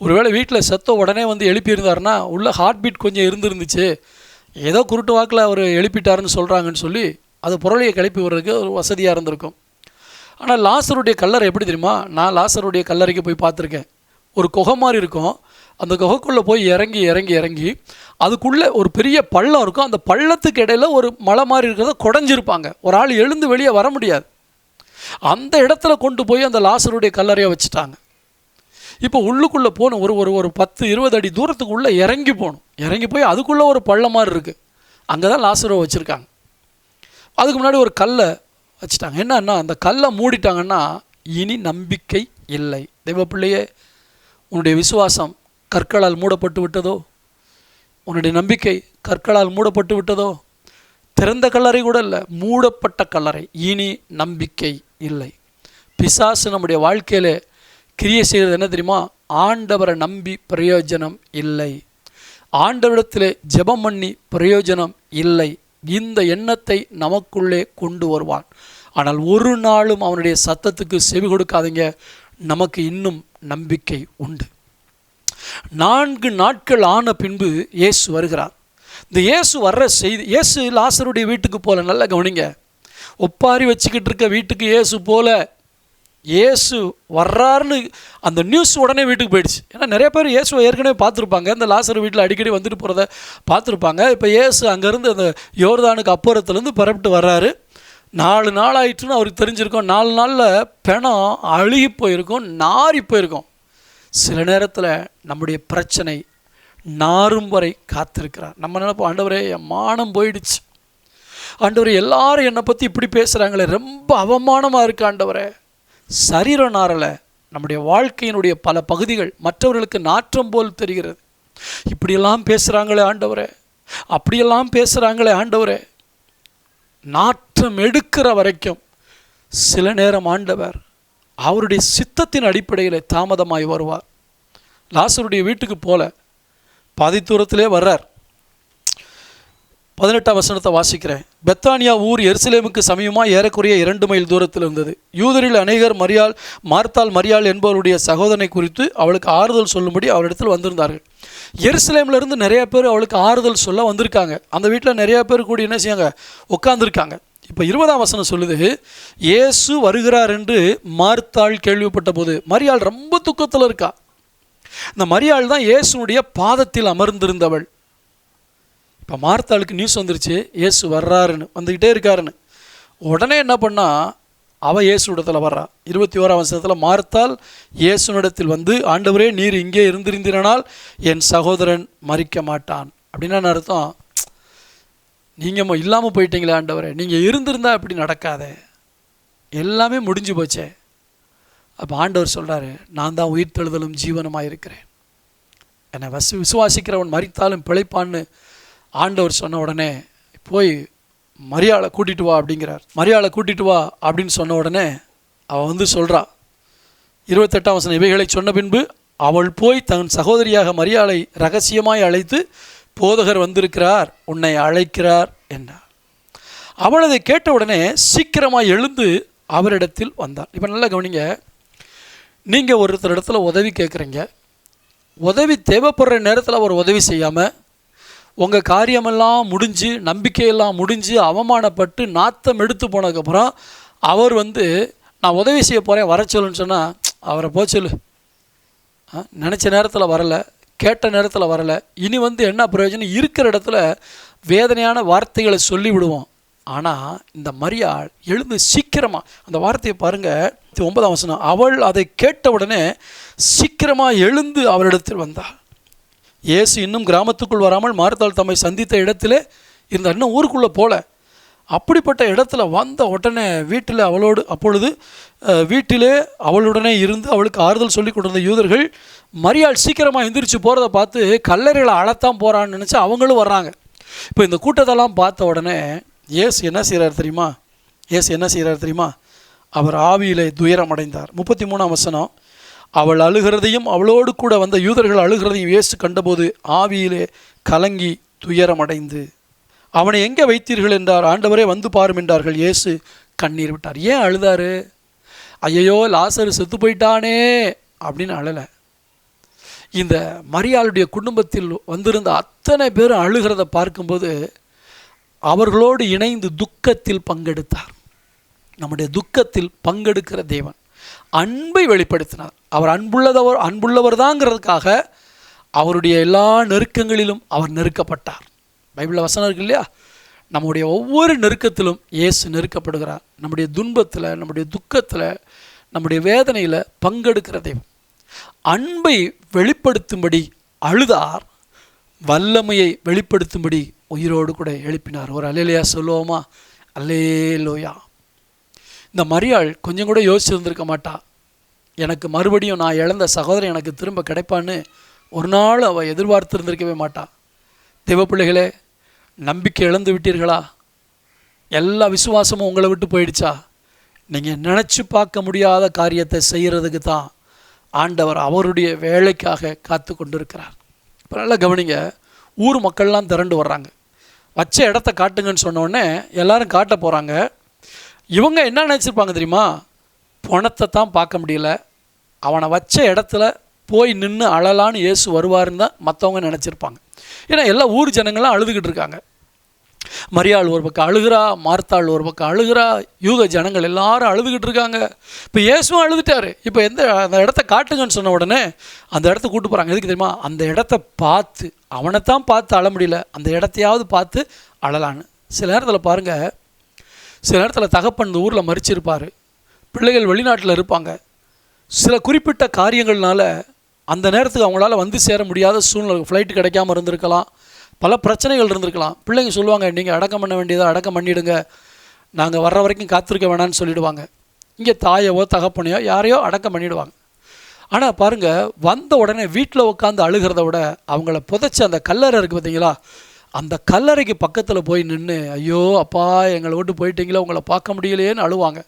ஒருவேளை வீட்டில் செத்த உடனே வந்து எழுப்பியிருந்தாருன்னா உள்ள ஹார்ட் பீட் கொஞ்சம் இருந்துருந்துச்சு, ஏதோ குருட்டு வாக்கில் அவர் எழுப்பிட்டாருன்னு சொல்கிறாங்கன்னு சொல்லி அது பொருளையை கிளப்பி வர்றதுக்கு ஒரு வசதியாக இருந்திருக்கும். ஆனால் லாசருடைய கல்லறை எப்படி தெரியுமா? நான் லாசருடைய கல்லறைக்கு போய் பார்த்துருக்கேன். ஒரு குகை மாதிரி இருக்கும், அந்த குகைக்குள்ளே போய் இறங்கி இறங்கி இறங்கி அதுக்குள்ளே ஒரு பெரிய பள்ளம் இருக்கும். அந்த பள்ளத்துக்கு இடையில ஒரு மலை மாதிரி இருக்கிறத குடஞ்சிருப்பாங்க. ஒரு ஆள் எழுந்து வெளியே வர முடியாது. அந்த இடத்துல கொண்டு போய் அந்த லாசருடைய கல்லறையை வச்சுட்டாங்க. இப்போ உள்ளுக்குள்ளே போகணும், ஒரு ஒரு ஒரு 10-20 அடி தூரத்துக்கு உள்ளே இறங்கி போகணும். இறங்கி போய் அதுக்குள்ளே ஒரு பள்ளம் மாதிரி இருக்குது, அங்கே தான் லாசரை வச்சுருக்காங்க. அதுக்கு முன்னாடி ஒரு கல்லை வச்சுட்டாங்க. என்னன்னா, அந்த கல்லை மூடிட்டாங்கன்னா இனி நம்பிக்கை இல்லை. தெய்வ பிள்ளையே, உன்னுடைய விசுவாசம் கற்களால் மூடப்பட்டு விட்டதோ? உன்னுடைய நம்பிக்கை கற்களால் மூடப்பட்டு விட்டதோ? திறந்த கல்லறை கூட இல்லை, மூடப்பட்ட கல்லறை. இனி நம்பிக்கை இல்லை. பிசாசு நம்முடைய வாழ்க்கையில் கிரியை செய்கிறது என்ன தெரியுமா? ஆண்டவரை நம்பி பிரயோஜனம் இல்லை, ஆண்டவரிடத்தில் ஜெபம் பண்ணி பிரயோஜனம் இல்லை, இந்த எண்ணத்தை நமக்குள்ளே கொண்டு வருவான். ஆனால் ஒரு நாளும் அவனுடைய சத்தத்துக்கு செவி கொடுக்காதீங்க. நமக்கு இன்னும் நம்பிக்கை உண்டு. 4 நாட்கள் ஆன பின்பு இயேசு வருகிறார். இந்த இயேசு வர்ற செய்தி, இயேசு லாசருடைய வீட்டுக்கு போல. நல்லா கவனிங்க, ஒப்பாரி வச்சுக்கிட்டு இருக்க வீட்டுக்கு இயேசு போல. இயேசு வர்றாருன்னு அந்த நியூஸ் உடனே வீட்டுக்கு போயிடுச்சு. ஏன்னா நிறைய பேர் இயேசுவை ஏற்கனவே பார்த்துருப்பாங்க, இந்த லாசரு வீட்டில் அடிக்கடி வந்துட்டு போகிறத பார்த்துருப்பாங்க. இப்போ இயேசு அங்கேருந்து அந்த யோர்தானுக்கு அப்புறத்துலேருந்து புறப்பட்டு வர்றாரு. 4 நாள் ஆயிட்டுன்னு அவருக்கு தெரிஞ்சிருக்கும். 4 நாளில் பிணம் அழுகி போயிருக்கும், நாறி போயிருக்கும். சில நேரத்தில் நம்முடைய பிரச்சனை நாரும் வரை காத்திருக்கிறார். நம்ம நினைப்போம், ஆண்டவரே என் மானம் போயிடுச்சு, ஆண்டவரே எல்லாரும் என்னை பற்றி இப்படி பேசுகிறாங்களே, ரொம்ப அவமானமாக இருக்கு ஆண்டவரே. சரீரம் நாரலை, நம்முடைய வாழ்க்கையினுடைய பல பகுதிகள் மற்றவர்களுக்கு நாற்றம் போல் தெரிகிறது. இப்படியெல்லாம் பேசுகிறாங்களே ஆண்டவரே, அப்படியெல்லாம் பேசுகிறாங்களே ஆண்டவரே. நாற்றம் எடுக்கிற வரைக்கும் சில நேரம் ஆண்டவர் அவருடைய சித்தத்தின் அடிப்படையில் தாமதமாய் வருவார். லாசருடைய வீட்டுக்கு போல பாதி தூரத்திலே வர்றார். 18ஆம் வசனத்தை வாசிக்கிறேன். பெத்தானியா ஊர் எருசலேமுக்கு சமீபமாக ஏறக்குறைய 2 மைல் தூரத்தில் இருந்தது. யூதரில் அநேகர் மார்த்தாள் மரியாள் என்பவருடைய சகோதரனை குறித்து அவளுக்கு ஆறுதல் சொல்லும்படி அவரிடத்தில் வந்திருந்தார்கள். எருசலேமிலிருந்து நிறைய பேர் அவளுக்கு ஆறுதல் சொல்ல வந்திருக்காங்க. அந்த வீட்டில் நிறைய பேர் கூடி என்ன செய்யாங்க, உட்காந்துருக்காங்க. இப்போ 20ஆம் வசனம் சொல்லுது, இயேசு வருகிறார் என்று மார்த்தாள் கேள்விப்பட்ட போது, மரியாள் ரொம்ப துக்கத்தில் இருக்கா. இந்த மரியாள் தான் இயேசுனுடைய பாதத்தில் அமர்ந்திருந்தவள். இப்போ மார்த்தாளுக்கு நியூஸ் வந்துருச்சு, இயேசு வர்றாருன்னு, வந்துக்கிட்டே இருக்காருன்னு. உடனே என்ன பண்ணா, அவள் இயேசுடத்தில் வர்றா. 21ஆம் வசனத்தில் மார்த்தாள் இயேசுனிடத்தில் வந்து, ஆண்டவரே நீர் இங்கே இருந்திருந்தீனால் என் சகோதரன் மரிக்க மாட்டான். அப்படின்னா அர்த்தம், நீங்கள் இல்லாமல் போயிட்டீங்களே ஆண்டவரே, நீங்கள் இருந்திருந்தால் இப்படி நடக்காதே, எல்லாமே முடிஞ்சு போச்சே. அப்போ ஆண்டவர் சொல்கிறாரு, நான் தான் உயிர்த்தெழுதலும் ஜீவனமாக இருக்கிறேன், என்னை விசுவாசிக்கிறவன் மரித்தாலும் பிழைப்பான்னு ஆண்டவர் சொன்ன உடனே போய் மரியாளை கூட்டிகிட்டு வா அப்படிங்கிறார். மரியாளை கூட்டிகிட்டு வா அப்படின்னு சொன்ன உடனே அவள் வந்து சொல்கிறா. 28ஆம் வசனம், இவைகளை சொன்ன பின்பு அவள் போய் தன் சகோதரியாக மரியாளை ரகசியமாய் அழைத்து, போதகர் வந்திருக்கிறார், உன்னை அழைக்கிறார் என்றார். அவள் அதை கேட்ட உடனே சீக்கிரமாக எழுந்து அவரிடத்தில் வந்தாள். இப்போ நல்லா கவனிங்க, நீங்கள் ஒருத்தர் இடத்துல உதவி கேட்குறீங்க, உதவி தேவைப்படுற நேரத்தில் அவர் உதவி செய்யாமல் உங்கள் காரியமெல்லாம் முடிஞ்சு, நம்பிக்கையெல்லாம் முடிஞ்சு, அவமானப்பட்டு நாத்தம் எடுத்து போனதுக்கப்புறம் அவர் வந்து நான் உதவி செய்ய போகிறேன் வர சொல்லுன்னு சொன்னால், அவரை போச்சொல்லு, நினச்ச நேரத்தில் வரலை, கேட்ட நேரத்தில் வரலை, இனி வந்து என்ன பிரயோஜனம், இருக்கிற இடத்துல வேதனையான வார்த்தைகளை சொல்லி விடுவோம். ஆனால் இந்த மரியாள் எழுந்து சீக்கிரமாக, அந்த வார்த்தையை பாருங்கள், 9ஆம் வசனம், அவள் அதை கேட்ட உடனே சீக்கிரமாக எழுந்து அவரிடத்தில் வந்தாள். இயேசு இன்னும் கிராமத்துக்குள் வராமல் மார்த்தாள் தம்மை சந்தித்த இடத்திலே இருந்தார். இன்னும் ஊருக்குள்ளே போல. அப்படிப்பட்ட இடத்துல வந்த உடனே அப்பொழுது வீட்டிலே அவளுடனே இருந்து அவளுக்கு ஆறுதல் சொல்லி கொண்டிருந்த யூதர்கள் மரியாள் சீக்கிரமாக எந்திரிச்சு போகிறத பார்த்து கல்லறைகளை அழத்தான் போகிறான்னு நினச்சி அவங்களும் வர்றாங்க. இப்போ இந்த கூட்டத்தெல்லாம் பார்த்த உடனே இயேசு என்ன செய்கிறார் தெரியுமா? அவர் ஆவியிலே துயரம் அடைந்தார். 33ஆம் வசனம், அவள் அழுகிறதையும் அவளோடு கூட வந்த யூதர்கள் அழுகிறதையும் இயேசு கண்டபோது ஆவியிலே கலங்கி துயரமடைந்து, அவனை எங்கே வைத்தீர்கள் என்றார். ஆண்டவரே வந்து பாரும் என்றார்கள். இயேசு கண்ணீர் விட்டார். ஏன் அழுதாரு? ஐயோ லாசரு செத்து போயிட்டானே அப்படின்னு அழலை. இந்த மரியாளுடைய குடும்பத்தில் வந்திருந்த அத்தனை பேரும் அழுகிறத பார்க்கும்போது அவர்களோடு இணைந்து துக்கத்தில் பங்கெடுத்தார். நம்முடைய துக்கத்தில் பங்கெடுக்கிற தேவன் அன்பை வெளிப்படுத்தினார். அவர் அன்புள்ளவர் தாங்கிறதுக்காக அவருடைய எல்லா நெருக்கங்களிலும் அவர் நெருக்கப்பட்டார். பைபிளில் வசனம் இருக்கு இல்லையா, நம்முடைய ஒவ்வொரு நெருக்கத்திலும் இயேசு நெருக்கப்படுகிறார். நம்முடைய துன்பத்தில், நம்முடைய துக்கத்தில், நம்முடைய வேதனையில் பங்கெடுக்கிற தெய்வம். அன்பை வெளிப்படுத்தும்படி அழுதார், வல்லமையை வெளிப்படுத்தும்படி உயிரோடு கூட எழுப்பினார். ஒரு அல்லேலூயா சொல்லுவோமா? அல்லேலூயா. இந்த மரியாள் கொஞ்சம் கூட யோசிச்சிருந்திருக்க மாட்டா. எனக்கு மறுபடியும் நான் இழந்த சகோதரன் எனக்கு திரும்ப கிடைப்பான்னு ஒரு நாள் அவள் எதிர்பார்த்துருந்திருக்கவே மாட்டா. தேவப்பிள்ளைகளே, நம்பிக்கை இழந்து விட்டீர்களா? எல்லா விசுவாசமும் உங்களை விட்டு போயிடுச்சா? நீங்கள் நினச்சி பார்க்க முடியாத காரியத்தை செய்கிறதுக்கு தான் ஆண்டவர் அவருடைய வேலைக்காக காத்து கொண்டிருக்கிறார். இப்போ நல்லா கவனிங்க, ஊர் மக்கள்லாம் திரண்டு வர்றாங்க. வச்ச இடத்த காட்டுங்கன்னு சொன்னோடனே எல்லாரும் காட்ட போகிறாங்க. இவங்க என்ன நினச்சிருப்பாங்க தெரியுமா? பணத்தை தான் பார்க்க முடியல, அவனை வச்ச இடத்துல போய் நின்று அழலான்னு இயேசு வருவாருன்னு தான் மற்றவங்க நினச்சிருப்பாங்க. ஏன்னா எல்லா ஊர் ஜனங்களாம் அழுதுகிட்டு இருக்காங்க. மரியாள் ஒரு பக்கம் அழுகிறா, மார்த்தாள் ஒரு பக்கம் அழுகிறா, யூத ஜனங்கள் எல்லாரும் அழுதுகிட்டு இருக்காங்க. இப்போ இயேசுவும் அழுதுட்டாரு. இப்போ அந்த இடத்த காட்டுங்கன்னு சொன்ன உடனே அந்த இடத்த கூட்டு போகிறாங்க. எதுக்கு தெரியுமா? அந்த இடத்த பார்த்து, அவனைத்தான் பார்த்து அழ முடியல, அந்த இடத்தையாவது பார்த்து அழலான்னு. சில நேரத்தில் பாருங்கள், சில நேரத்தில் தகப்பன் இந்த ஊரில் மரிச்சிருப்பார், பிள்ளைகள் வெளிநாட்டில் இருப்பாங்க. சில குறிப்பிட்ட காரியங்கள்னால அந்த நேரத்துக்கு அவங்களால வந்து சேர முடியாத சூழ்நிலை, ஃப்ளைட்டு கிடைக்காம இருந்திருக்கலாம், பல பிரச்சனைகள் இருந்திருக்கலாம். பிள்ளைங்க சொல்லுவாங்க, நீங்கள் அடக்கம் பண்ண வேண்டியதை அடக்கம் பண்ணிவிடுங்க, நாங்கள் வர்ற வரைக்கும் காத்திருக்க வேணான்னு சொல்லிவிடுவாங்க. இங்கே தாயவோ தகப்பனையோ யாரையோ அடக்கம் பண்ணிவிடுவாங்க. ஆனால் பாருங்கள், வந்த உடனே வீட்டில் உட்காந்து அழுகிறத விட அவங்கள புதைச்சி அந்த கல்லறை இருக்குது பார்த்தீங்களா, அந்த கல்லறைக்கு பக்கத்தில் போய் நின்று, ஐயோ அப்பா எங்களை விட்டு போயிட்டீங்களே, உங்களை பார்க்க முடியலையேன்னு அழுவாங்க.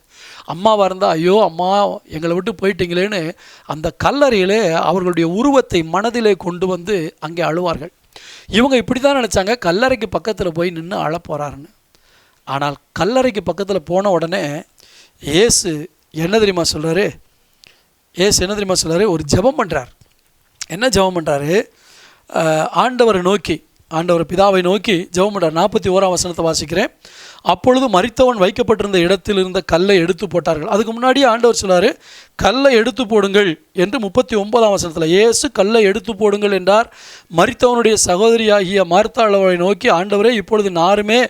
அம்மாவாக இருந்தால், ஐயோ அம்மா எங்களை விட்டு போயிட்டீங்களேன்னு அந்த கல்லறையிலே அவர்களுடைய உருவத்தை மனதிலே கொண்டு வந்து அங்கே அழுவார்கள். இவங்க இப்படி தான் நினச்சாங்க, கல்லறைக்கு பக்கத்தில் போய் நின்று அழப்போகிறாருன்னு. ஆனால் கல்லறைக்கு பக்கத்தில் போன உடனே இயேசு என்ன தெரியுமா சொல்கிறாரு? ஒரு ஜெபம் பண்ணுறார். என்ன ஜெபம் பண்ணுறாரு? ஆண்டவரை நோக்கி, ஆண்டவர் பிதாவை நோக்கி ஜெபம் பண்ணுறார். 41ஆம் வசனத்தை வாசிக்கிறேன். அப்பொழுது மரித்தவன் வைக்கப்பட்டிருந்த இடத்தில் இருந்த கல்லை எடுத்து போட்டார்கள். அதுக்கு முன்னாடியே ஆண்டவர் சொல்கிறார், கல்லை எடுத்து போடுங்கள் என்று 39ஆம் வசனத்தில் இயேசு கல்லை எடுத்து போடுங்கள் என்றார். மரித்தவனுடைய சகோதரியாகிய மார்த்தாளவை நோக்கி, ஆண்டவரே இப்பொழுது நாருமே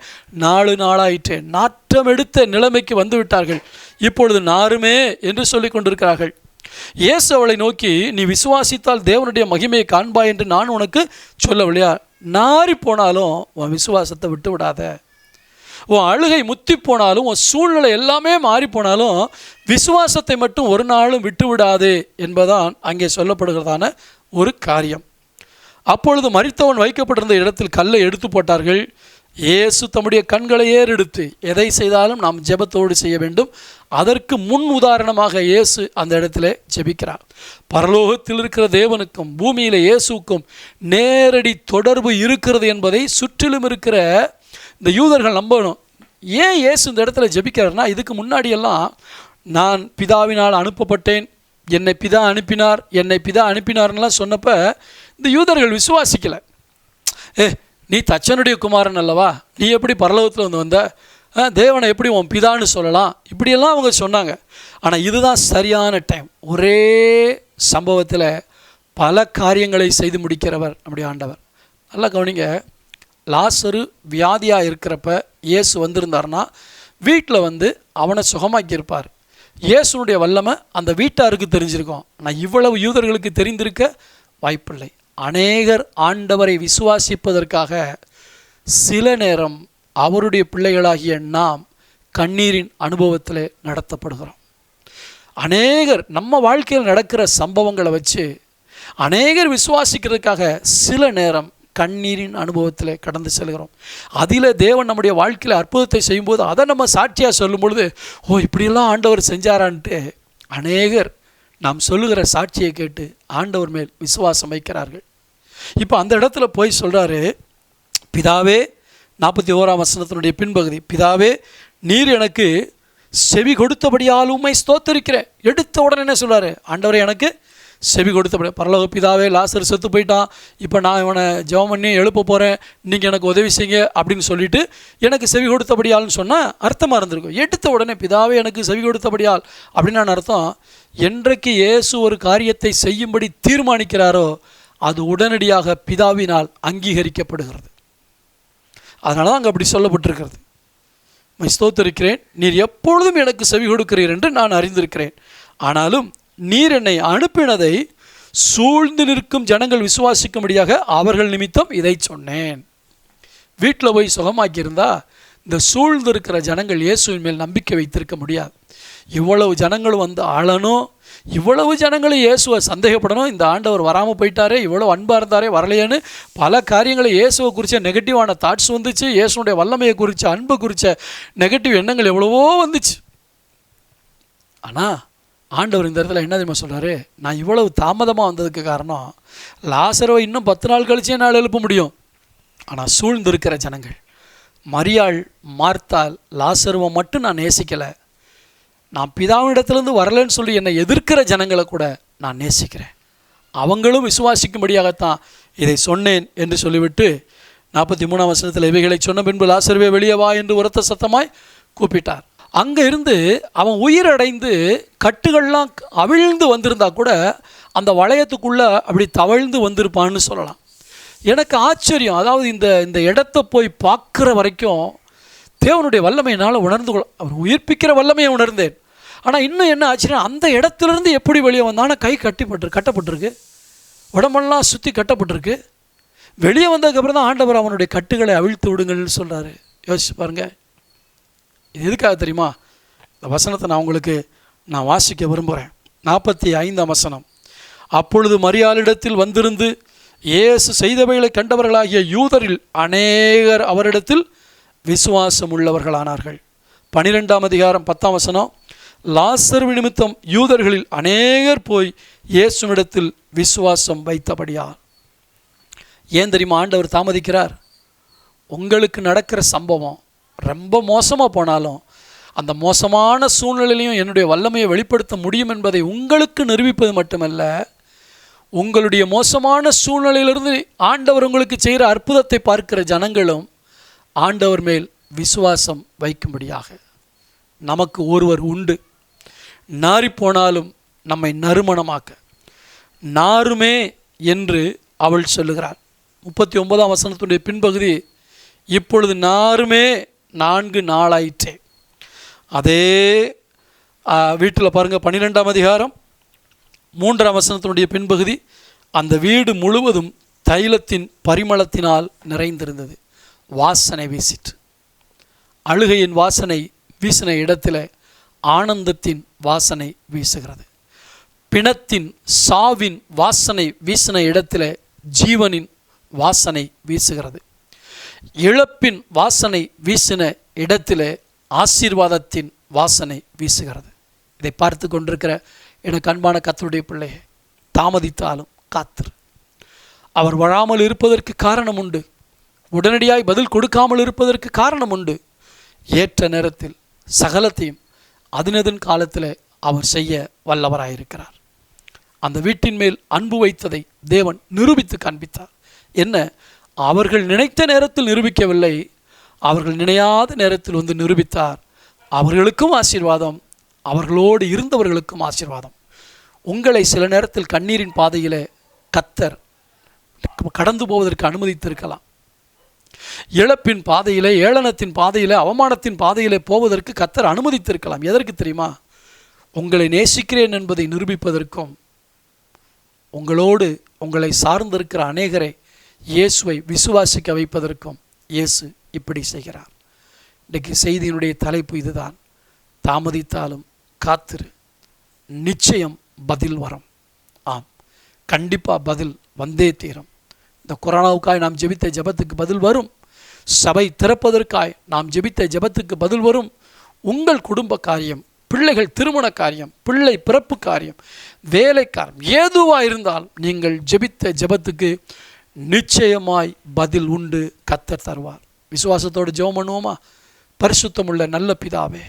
4 நாளாயிற்றே, நாற்றம் எடுத்த நிலைமைக்கு வந்து விட்டார்கள், இப்பொழுது நாருமே என்று சொல்லி கொண்டிருக்கிறார்கள். இயேசு அவளை நோக்கி, நீ விசுவாசித்தால் தேவனுடைய மகிமையை காண்பாய் என்று நான் உனக்கு சொல்லவில்லையா? நாறி போனாலும் உன் விசுவாசத்தை விட்டு விடாத. உன் அழுகை முத்தி போனாலும், உன் சூழ்நிலை எல்லாமே மாறி போனாலும் விசுவாசத்தை மட்டும் ஒரு நாளும் விட்டு விடாது என்பதான் அங்கே சொல்லப்படுகிறதான ஒரு காரியம். அப்பொழுது மரித்தவன் வைக்கப்பட்டிருந்த இடத்தில் கல்லை எடுத்து போட்டார்கள். இயேசு தம்முடைய கண்களை ஏறெடுத்து, எதை செய்தாலும் நாம் ஜெபத்தோடு செய்ய வேண்டும். அதற்கு முன் உதாரணமாக இயேசு அந்த இடத்துல ஜெபிக்கிறார். பரலோகத்தில் இருக்கிற தேவனுக்கும் பூமியில் இயேசுக்கும் நேரடி தொடர்பு இருக்கிறது என்பதை சுற்றிலும் இருக்கிற இந்த யூதர்கள் நம்பணும். ஏன் இயேசு இந்த இடத்துல ஜெபிக்கிறார்னா, இதுக்கு முன்னாடியெல்லாம் நான் பிதாவினால் அனுப்பப்பட்டேன், என்னை பிதா அனுப்பினார், என்னை பிதா அனுப்பினார்லாம் சொன்னப்போ இந்த யூதர்கள் விசுவாசிக்கலை. நீ தச்சனுடைய குமாரன் அல்லவா, நீ எப்படி பரலோகத்தில் வந்த, தேவனை எப்படி உன் பிதான்னு சொல்லலாம், இப்படியெல்லாம் அவங்க சொன்னாங்க. ஆனால் இதுதான் சரியான டைம். ஒரே சம்பவத்தில் பல காரியங்களை செய்து முடிக்கிறவர் நம்முடைய ஆண்டவர். நல்லா கவனிங்க, லாசரு வியாதியாக இருக்கிறப்ப இயேசு வந்திருந்தார்னா வீட்டில் வந்து அவனை சுகமாக்கியிருப்பார். இயேசுனுடைய வல்லமை அந்த வீட்டாருக்கு தெரிஞ்சிருக்கும். ஆனால் இவ்வளவு யூதர்களுக்கு தெரிந்திருக்க வாய்ப்பில்லை. அநேகர் ஆண்டவரை விசுவாசிப்பதற்காக சில நேரம் அவருடைய பிள்ளைகளாகிய நாம் கண்ணீரின் அனுபவத்தில் நடத்தப்படுகிறோம். அநேகர் நம்ம வாழ்க்கையில் நடக்கிற சம்பவங்களை வச்சு அநேகர் விசுவாசிக்கிறதுக்காக சில நேரம் கண்ணீரின் அனுபவத்தில் கடந்து செல்கிறோம். அதில் தேவன் நம்முடைய வாழ்க்கையில் அற்புதத்தை செய்யும்போது அதை நம்ம சாட்சியாக சொல்லும் பொழுது, ஓ இப்படியெல்லாம் ஆண்டவர் செஞ்சாரான்ட்டு அநேகர் நாம் சொல்லுகிற சாட்சியை கேட்டு ஆண்டவர் மேல் விசுவாசம் வைக்கிறார்கள். இப்போ அந்த இடத்துல போய் சொல்கிறாரு, பிதாவே, 41ஆம் வசனத்தினுடைய பின்பகுதி, பிதாவே நீர் எனக்கு செவி கொடுத்தபடியால் உம்மை ஸ்தோத்திரிக்கிறேன். எடுத்த உடனே என்ன சொல்கிறாரு? ஆண்டவரே எனக்கு செவி கொடுத்தபடி, பரலோக பிதாவே லாசர் செத்து போயிட்டான், இப்போ நான் இவனை ஜெபம் பண்ணி எழுப்ப போகிறேன், நீங்கள் எனக்கு உதவி செய்யுங்க அப்படின்னு சொல்லிட்டு எனக்கு செவி கொடுத்தபடியால்னு சொன்னால் அர்த்தமாக இருந்திருக்கும். எடுத்த உடனே பிதாவே எனக்கு செவி கொடுத்தபடியால் அப்படின்னு அர்த்தம், என்றைக்கு இயேசு ஒரு காரியத்தை செய்யும்படி தீர்மானிக்கிறாரோ அது உடனடியாக பிதாவினால் அங்கீகரிக்கப்படுகிறது. அதனால தான் அங்கே அப்படி சொல்லப்பட்டிருக்கிறது. ஸ்தோத்திரிக்கிறேன், நீர் எப்பொழுதும் எனக்கு செவி கொடுக்கிறீர் என்று நான் அறிந்திருக்கிறேன். ஆனாலும் நீர் என்னை அனுப்பினதை சூழ்ந்து நிற்கும் ஜனங்கள் விசுவாசிக்கும்படியாக அவர்கள் நிமித்தம் இதை சொன்னேன். வீட்டில் போய் சுகமாக்கியிருந்தா இந்த சூழ்ந்து இருக்கிற ஜனங்கள் இயேசுவின் மேல் நம்பிக்கை வைத்திருக்க முடியாது. இவ்வளவு ஜனங்களும் வந்து ஆளணும், இவ்வளவு ஜனங்களும் இயேசுவை சந்தேகப்படணும், இந்த ஆண்டவர் வராமல் போயிட்டாரே, இவ்வளோ அன்பாக இருந்தாரே வரலையேன்னு பல காரியங்களை இயேசுவை குறித்த நெகட்டிவான தாட்ஸ் வந்துச்சு. இயேசுனுடைய வல்லமையை குறித்த, அன்பை குறித்த நெகட்டிவ் எண்ணங்கள் எவ்வளவோ வந்துச்சு. ஆனால் ஆண்டவர் இந்த இடத்துல என்ன தெரியுமா சொல்கிறாரு? நான் இவ்வளவு தாமதமாக வந்ததுக்கு காரணம், லாசருவை இன்னும் 10 நாள் கழிச்சே என்னால் எழுப்ப முடியும். ஆனால் சூழ்ந்திருக்கிற ஜனங்கள், மரியாள், மார்த்தாள், லாசருவை மட்டும் நான் நேசிக்கலை. நான் பிதாவினிடத்துலேருந்து வரலன்னு சொல்லி என்னை எதிர்க்கிற ஜனங்களை கூட நான் நேசிக்கிறேன். அவங்களும் விசுவாசிக்கும்படியாகத்தான் இதை சொன்னேன் என்று சொல்லிவிட்டு 43ஆம் வசனத்தில் இவைகளை சொன்ன பின்பு லாசருவே வெளியே வா என்று உரத்த சத்தமாய் கூப்பிட்டார். அங்கே இருந்து அவன் உயிரடைந்து கட்டுகள்லாம் அவிழ்ந்து வந்திருந்தா கூட அந்த வளையத்துக்குள்ளே அப்படி தவழ்ந்து வந்திருப்பான்னு சொல்லலாம். எனக்கு ஆச்சரியம். அதாவது இந்த இடத்த போய் பார்க்குற வரைக்கும் தேவனுடைய வல்லமையினால் உணர்ந்து அவர் உயிர்ப்பிக்கிற வல்லமையை உணர்ந்தேன். ஆனால் இன்னும் என்ன ஆச்சுன்னா, அந்த இடத்துலேருந்து எப்படி வெளியே வந்தானா, கை கட்டப்பட்டிருக்கு, உடம்பெல்லாம் சுற்றி கட்டப்பட்டிருக்கு. வெளியே வந்ததுக்கப்புறம் தான் ஆண்டவர் அவனுடைய கட்டுகளை அவிழ்த்து விடுங்கள்னு சொல்கிறாரு. யோசிச்சு பாருங்கள், இது எதுக்காக தெரியுமா? இந்த வசனத்தை நான் வாசிக்க விரும்புகிறேன். 45ஆம் வசனம். அப்பொழுது மரியாளிடத்தில் வந்திருந்து இயேசு செய்தவைகளை கண்டவர்களாகிய யூதரில் அநேகர் அவரிடத்தில் விசுவாசம் உள்ளவர்களானார்கள். 12ஆம் அதிகாரம் 10ஆம் வசனம். லாசர் நிமித்தம் யூதர்களில் அநேகர் போய் இயேசுவிடத்தில் விசுவாசம் வைத்தபடியால். ஏன் தெரியுமா ஆண்டவர் தாமதிக்கிறார்? உங்களுக்கு நடக்கிற சம்பவம் ரொம்ப மோசமாக போனாலும் அந்த மோசமான சூழ்நிலையிலையும் என்னுடைய வல்லமையை வெளிப்படுத்த முடியும் என்பதை உங்களுக்கு நிரூபிப்பது மட்டுமல்ல, உங்களுடைய மோசமான சூழ்நிலையிலிருந்து ஆண்டவர் உங்களுக்கு செய்கிற அற்புதத்தை பார்க்கிற ஜனங்களும் ஆண்டவர் மேல் விசுவாசம் வைக்கும்படியாக. நமக்கு ஒருவர் உண்டு, நாறிப்போனாலும் நம்மை நறுமணமாக்க. நாருமே என்று அவள் சொல்லுகிறாள். 39ஆம் வசனத்துடைய பின்பகுதி, இப்பொழுது நாருமே 4 நாளாயிற்றே. அதே வீட்டில் பாருங்கள், 12ஆம் அதிகாரம் 3ஆம் வசனத்தினுடைய பின்பகுதி, அந்த வீடு முழுவதும் தைலத்தின் பரிமளத்தினால் நிறைந்திருந்தது. வாசனை வீசிற்று. அழுகையின் வாசனை வீசின இடத்துல ஆனந்தத்தின் வாசனை வீசுகிறது. பிணத்தின் சாவின் வாசனை வீசின இடத்துல ஜீவனின் வாசனை வீசுகிறது. இழப்பின் வாசனை வீசின இடத்துல ஆசீர்வாதத்தின் வாசனை வீசுகிறது. இதை பார்த்து கொண்டிருக்கிற எனக்கு அன்பான கர்த்தருடைய பிள்ளையே, தாமதித்தாலும் காத்திரு. அவர் வராமல் இருப்பதற்கு காரணம் உண்டு. உடனடியாய் பதில் கொடுக்காமல் இருப்பதற்கு காரணம் உண்டு. ஏற்ற நேரத்தில் சகலத்தையும் அதனதன் காலத்தில் அவர் செய்ய வல்லவராயிருக்கிறார். அந்த வீட்டின் மேல் அன்பு வைத்ததை தேவன் நிரூபித்து காண்பித்தார். என்ன? அவர்கள் நினைத்த நேரத்தில் நிரூபிக்கவில்லை, அவர்கள் நினையாத நேரத்தில் வந்து நிரூபித்தார். அவர்களுக்கும் ஆசீர்வாதம், அவர்களோடு இருந்தவர்களுக்கும் ஆசீர்வாதம். உங்களை சில நேரத்தில் கண்ணீரின் பாதையில் கர்த்தர் கடந்து போவதற்கு அனுமதித்திருக்கலாம். இழப்பின் பாதையில், ஏளனத்தின் பாதையில், அவமானத்தின் பாதையில் போவதற்கு கர்த்தர் அனுமதித்திருக்கலாம். எதற்கு தெரியுமா? உங்களை நேசிக்கிறேன் என்பதை நிரூபிப்பதற்கும், உங்களோடு உங்களை சார்ந்திருக்கிற அநேகரை இயேசுவை விசுவாசிக்க வைப்பதற்கும் இயேசு இப்படி செய்கிறார். இன்றைக்கு செய்தியினுடைய தலைப்பு இதுதான். தாமதித்தாலும் காத்திரு, நிச்சயம் பதில் வரும். ஆம், கண்டிப்பாக பதில் வந்தே தீரும். இந்த கொரோனாவுக்காய் நாம் ஜெபித்த ஜெபத்துக்கு பதில் வரும். சபை திறப்பதற்காய் நாம் ஜெபித்த ஜெபத்துக்கு பதில் வரும். உங்கள் குடும்ப காரியம், பிள்ளைகள் திருமண காரியம், பிள்ளை பிறப்பு காரியம், வேலைக்காரம், எதுவாக இருந்தால் நீங்கள் ஜெபித்த ஜெபத்துக்கு நிச்சயமாய் பதில் உண்டு. கர்த்தர் தருவார். விசுவாசத்தோடு ஜெபம் பண்ணுவோமா? பரிசுத்தமுள்ள நல்ல பிதாவே,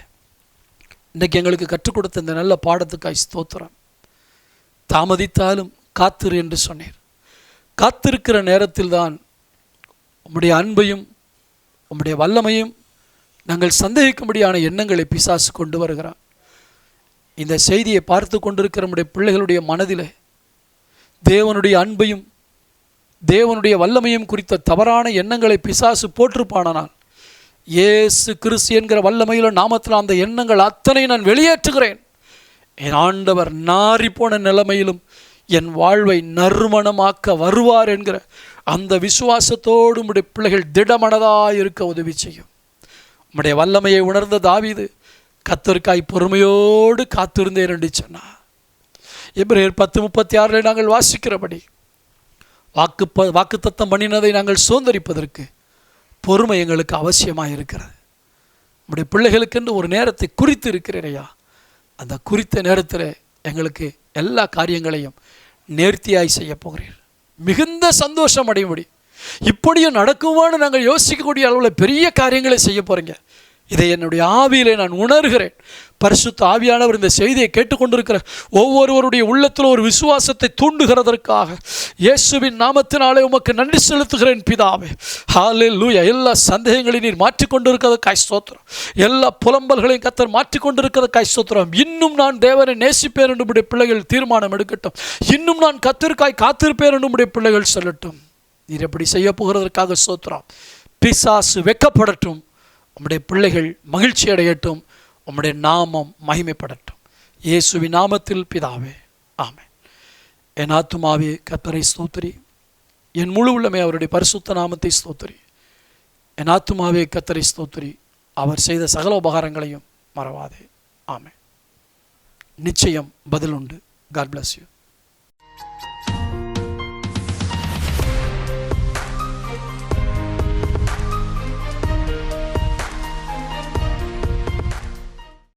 இன்றைக்கு எங்களுக்கு கற்றுக் கொடுத்த இந்த நல்ல பாடத்துக்காய் ஸ்தோத்திரம். தாமதித்தாலும் காத்திரு என்று சொன்னீர். காத்திருக்கிற நேரத்தில் தான் உம்முடைய அன்பையும் உம்முடைய வல்லமையும் நாங்கள் சந்தேகிக்கும்படியான எண்ணங்களை பிசாசு கொண்டு வருகிறான். இந்த செய்தியை பார்த்து கொண்டிருக்கிற நம்முடைய பிள்ளைகளுடைய மனதில் தேவனுடைய அன்பையும் தேவனுடைய வல்லமையும் குறித்த தவறான எண்ணங்களை பிசாசு போட்டிருப்பானால், இயேசு கிறிஸ்து என்கிற வல்லமையில் நாமத்தில் அந்த எண்ணங்கள் அத்தனை நான் வெளியேற்றுகிறேன். என் ஆண்டவர் நாறிப்போன நிலைமையிலும் என் வாழ்வை நறுமணமாக்க வருவார் என்கிற அந்த விசுவாசத்தோடு உம்முடைய பிள்ளைகள் திடமனதாக இருக்க உதவி செய்யும். உம்முடைய வல்லமையை உணர்ந்த தாவீது கர்த்தருக்காய் பொறுமையோடு காத்திருந்தேன் என்று சொன்னார். எபிரேயர் 10:36 நாங்கள் வாசிக்கிறபடி வாக்குத்தத்தம் பண்ணினதை நாங்கள் சுதந்தரிப்பதற்கு பொறுமை எங்களுக்கு அவசியமாக இருக்கிறது. நம்முடைய பிள்ளைகளுக்கென்று ஒரு நேரத்தை குறித்து இருக்கிறேனையா, அந்த குறித்த நேரத்தில் எங்களுக்கு எல்லா காரியங்களையும் நேர்த்தியாய் செய்ய போகிறீர். மிகுந்த சந்தோஷம் அடையும்படி இப்படியும் நடக்குமான்னு நாங்கள் யோசிக்கக்கூடிய அளவில் பெரிய காரியங்களை செய்ய போகிறீங்க. இதை என்னுடைய ஆவியிலே நான் உணர்கிறேன். பரிசுத்த ஆவியானவர் இந்த செய்தியை கேட்டுக்கொண்டிருக்கிற ஒவ்வொருவருடைய உள்ளத்தில் ஒரு விசுவாசத்தை தூண்டுகிறதற்காக இயேசுவின் நாமத்தினாலே உமக்கு நன்றி செலுத்துகிறேன் பிதாவே. ஹல்லேலூயா. எல்லா சந்தேகங்களையும் நீர் மாற்றிக்கொண்டிருக்கிறதுக்காய் ஸ்தோத்திரம். எல்லா புலம்பல்களையும் கர்த்தர் மாற்றிக்கொண்டிருக்கிறதுக்காய் ஸ்தோத்திரம். இன்னும் நான் தேவனை நேசிப்பேன் என்று உம்முடைய பிள்ளைகள் தீர்மானம் எடுக்கட்டும். இன்னும் நான் கர்த்தருக்காய் காத்திருப்பேன் என்று உம்முடைய பிள்ளைகள் சொல்லட்டும். நீர் எப்படி செய்ய போகிறதற்காக ஸ்தோத்திரம். பிசாசு வெட்கப்படட்டும். உம்முடைய பிள்ளைகள் மகிழ்ச்சி அடையட்டும். உம்முடைய நாமம் மகிமைப்படட்டும். இயேசுவின் நாமத்தில் பிதாவே, ஆமென். என் ஆத்துமாவே கர்த்தரை ஸ்தோத்திரி, என் முழு உள்ளமே அவருடைய பரிசுத்த நாமத்தை ஸ்தோத்திரி. என் ஆத்துமாவே கர்த்தரை ஸ்தோத்திரி, அவர் செய்த சகல உபகாரங்களையும் மறவாதே. ஆமென். நிச்சயம் பதில் உண்டு. God bless you.